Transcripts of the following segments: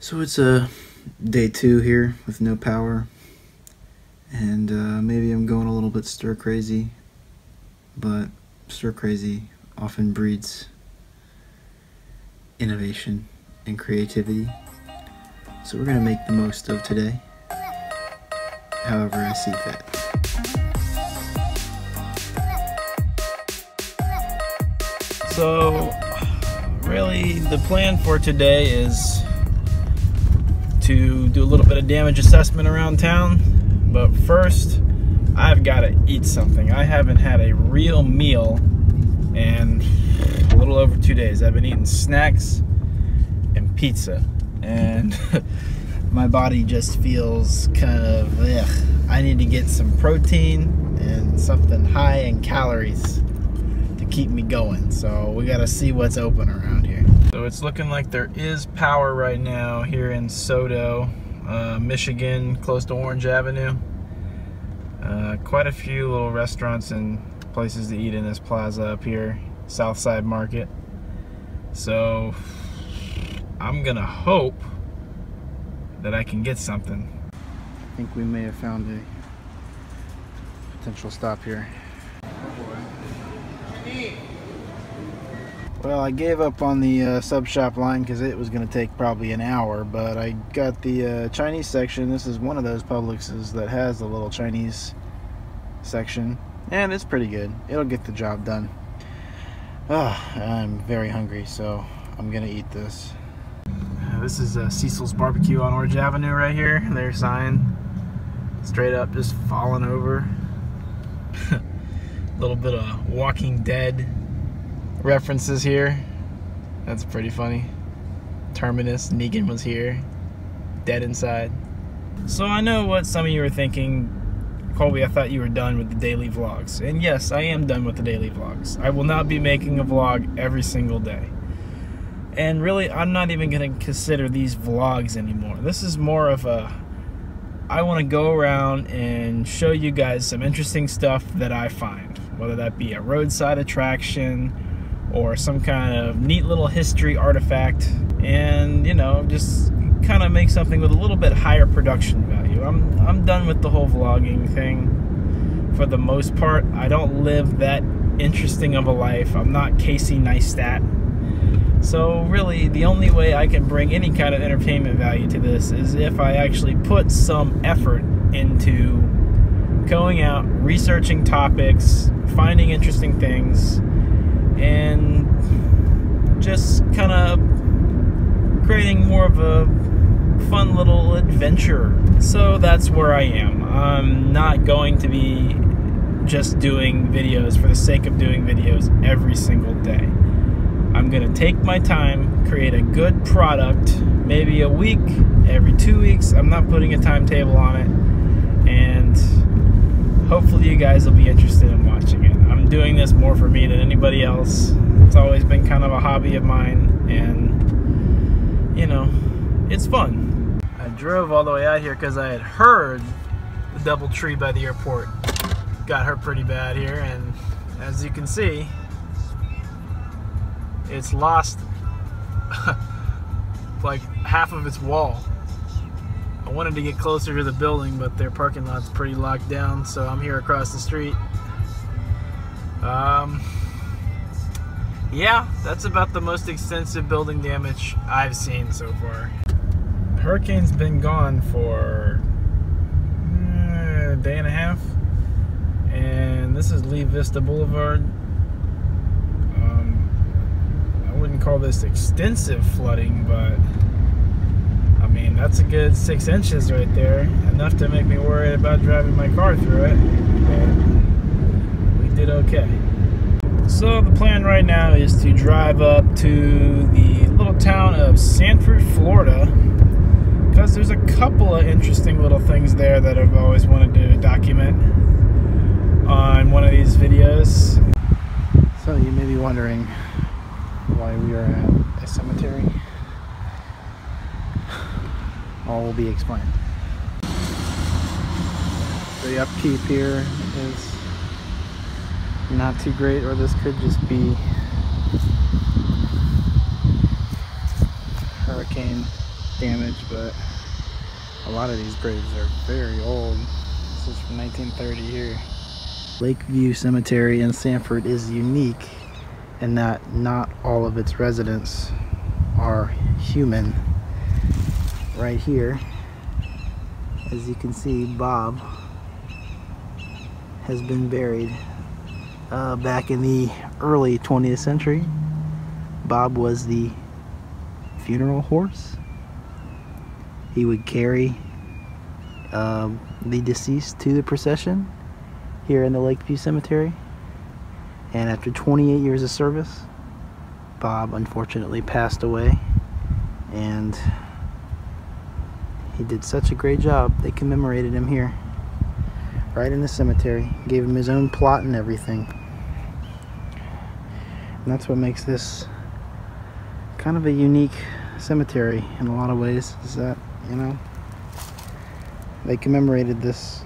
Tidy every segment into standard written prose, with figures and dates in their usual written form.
So it's day 2 here with no power, and maybe I'm going a little bit stir crazy, but stir crazy often breeds innovation and creativity. So we're gonna make the most of today, however I see fit. So really the plan for today is to do a little bit of damage assessment around town, but first I've got to eat something. I haven't had a real meal in a little over 2 days. I've been eating snacks and pizza, and my body just feels kind of I need to get some protein and something high in calories to keep me going. So we got to see what's open around here. So it's looking like there is power right now here in Soto, Michigan, close to Orange Avenue. Quite a few little restaurants and places to eat in this plaza up here, Southside Market. So I'm gonna hope that I can get something. I think we may have found a potential stop here. Well, I gave up on the sub shop line because it was going to take probably an hour, but I got the Chinese section. This is one of those Publixes that has the little Chinese section, and it's pretty good. It'll get the job done. I'm very hungry, so I'm going to eat this. This is Cecils BBQ on Orange Avenue right here. Their sign, straight up just falling over. A little bit of Walking Dead references here. That's pretty funny. Terminus, Negan was here, dead inside. So I know what some of you are thinking. Colby, I thought you were done with the daily vlogs. And yes, I am done with the daily vlogs. I will not be making a vlog every single day. And really, I'm not even going to consider these vlogs anymore. This is more of a, I want to go around and show you guys some interesting stuff that I find. Whether that be a roadside attraction, or some kind of neat little history artifact, and you know, just kind of make something with a little bit higher production value. I'm done with the whole vlogging thing for the most part. I don't live that interesting of a life. I'm not Casey Neistat. So really, the only way I can bring any kind of entertainment value to this is if I actually put some effort into going out, researching topics, finding interesting things, and just kind of creating more of a fun little adventure. So that's where I am. I'm not going to be just doing videos for the sake of doing videos every single day. I'm gonna take my time, create a good product, maybe a week, every 2 weeks. I'm not putting a timetable on it, and hopefully you guys will be interested in watching it. I'm doing this more for me than anybody else. It's always been kind of a hobby of mine, and you know, it's fun. I drove all the way out here because I had heard the double tree by the airport got hurt pretty bad here, and as you can see, it's lost like half of its wall. I wanted to get closer to the building, but their parking lot's pretty locked down, so I'm here across the street. Yeah, that's about the most extensive building damage I've seen so far. The hurricane's been gone for a day and a half, and this is Lee Vista Boulevard. I wouldn't call this extensive flooding, but I mean, that's a good 6 inches right there. Enough to make me worried about driving my car through it, but we did okay. So the plan right now is to drive up to the little town of Sanford, Florida, because there's a couple of interesting little things there that I've always wanted to document on one of these videos. So you may be wondering why we are at a cemetery. All will be explained. The upkeep here is not too great, or this could just be hurricane damage, but a lot of these graves are very old. This is from 1930 here. Lakeview Cemetery in Sanford is unique in that not all of its residents are human. Right here, as you can see, Bob has been buried. Back in the early 20th century, Bob was the funeral horse. He would carry the deceased to the procession here in the Lakeview Cemetery. And after 28 years of service, Bob unfortunately passed away. And he did such a great job, they commemorated him here, right in the cemetery. Gave him his own plot and everything. And that's what makes this kind of a unique cemetery in a lot of ways, is that, you know, they commemorated this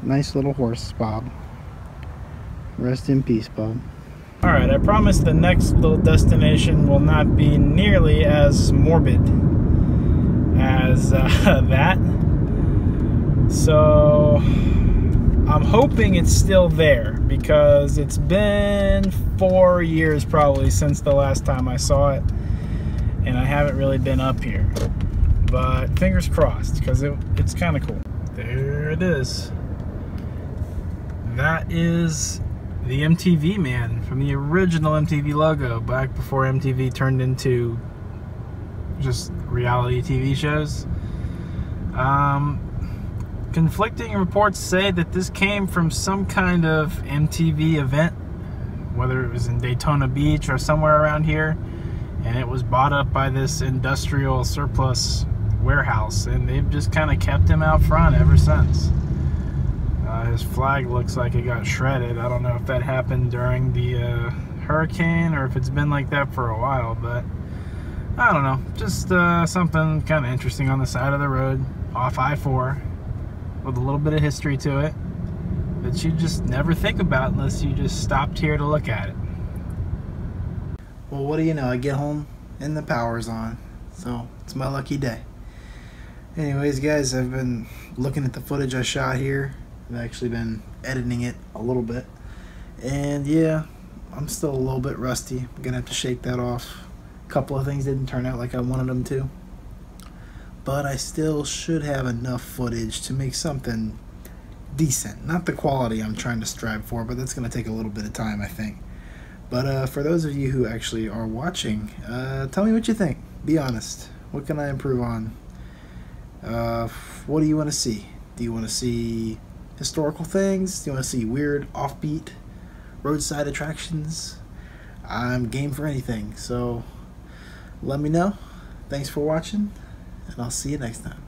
nice little horse, Bob. Rest in peace, Bob. Alright, I promise the next little destination will not be nearly as morbid as that. So I'm hoping it's still there, because it's been 4 years probably since the last time I saw it, and I haven't really been up here. But fingers crossed, because it's kind of cool. There it is. That is the MTV Man from the original MTV logo, back before MTV turned into just reality TV shows. Conflicting reports say that this came from some kind of MTV event, whether it was in Daytona Beach or somewhere around here, and it was bought up by this industrial surplus warehouse, and they've just kind of kept him out front ever since. His flag looks like it got shredded. I don't know if that happened during the hurricane or if it's been like that for a while, but I don't know. Just something kind of interesting on the side of the road off I-4 with a little bit of history to it that you just never think about unless you just stopped here to look at it. Well, what do you know? I get home and the power's on, so it's my lucky day. Anyways, guys, I've been looking at the footage I shot here. I've actually been editing it a little bit, and yeah, I'm still a little bit rusty. I'm gonna have to shake that off. A couple of things didn't turn out like I wanted them to, but I still should have enough footage to make something decent. Not the quality I'm trying to strive for, but that's gonna take a little bit of time, I think. But for those of you who actually are watching, tell me what you think. Be honest. What can I improve on? What do you want to see? Do you want to see historical things? Do you want to see weird, offbeat, roadside attractions? I'm game for anything, so let me know. Thanks for watching, and I'll see you next time.